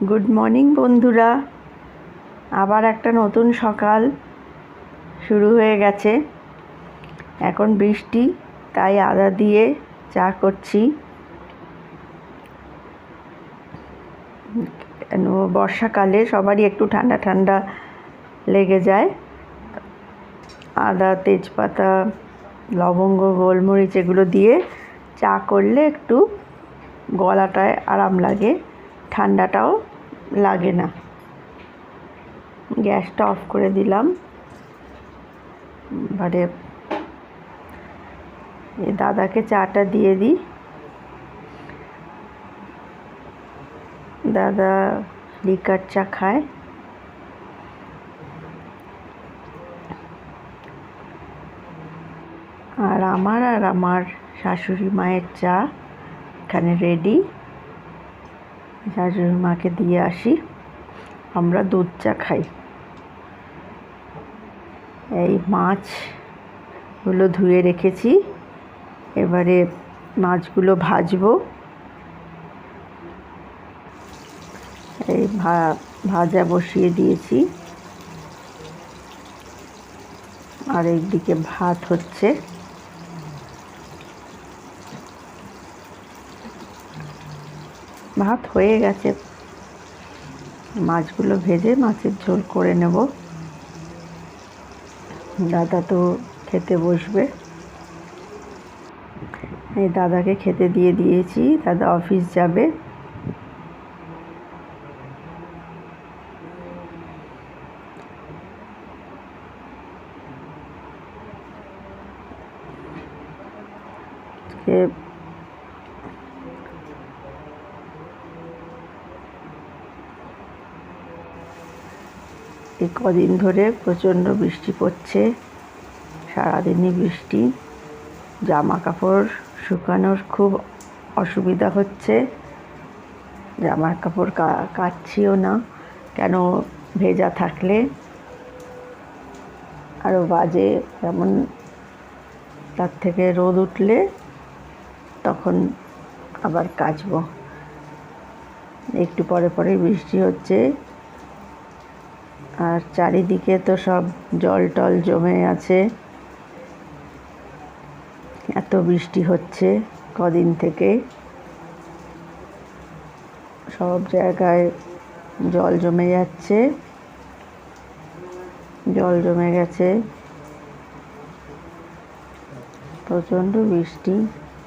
Good morning বন্ধুরা, আবার একটা নতুন সকাল শুরু হয়ে গেছে। এখন বৃষ্টি, তাই আদা দিয়ে চা করছি। বর্ষাকালে সবারই একটু ঠান্ডা ঠান্ডা লেগে যায়। আদা, তেজপাতা, লবঙ্গ, গোলমরিচ এগুলো দিয়ে চা করলে একটু গলাটায় আরাম লাগে, ঠান্ডাটাও লাগে না। গ্যাসটা অফ করে দিলাম। এবারে দাদাকে চাটা দিয়ে দিই। দাদা লিকার চা খায়। আর আমার শাশুড়ি মায়ের চা এখানে রেডি। শাশুড়ি মাকে দিয়ে আসি। আমরা দুধ চা খাই। এই মাছগুলো ধুয়ে রেখেছি, এবারে মাছগুলো ভাজবো। এই ভাজা বসিয়ে দিয়েছি, আর এইদিকে ভাত হচ্ছে। ভাত হয়ে গেছে, মাছগুলো ভেজে মাছের ঝোল করে নেব। দাদা তো খেতে বসবে। এই দাদাকে খেতে দিয়ে দিয়েছি, দাদা অফিস যাবে। এই কদিন ধরে প্রচণ্ড বৃষ্টি পড়ছে, সারাদিনই বৃষ্টি। জামা কাপড় শুকানোর খুব অসুবিধা হচ্ছে। জামা কাপড় কাচ্ছিও না, কেন ভেজা থাকলে আরও বাজে। যেমন তার থেকে রোদ উঠলে তখন আবার কাচবো। একটু পরে পরে বৃষ্টি হচ্ছে, আর চারিদিকে তো সব জল টল জমে আছে। এত বৃষ্টি হচ্ছে কদিন থেকে, সব জায়গায় জল জমে যাচ্ছে। জল জমে গেছে, প্রচণ্ড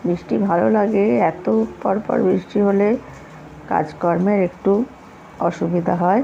বৃষ্টি ভালো লাগে। এত পরপর বৃষ্টি হলে কাজকর্মের একটু অসুবিধা হয়।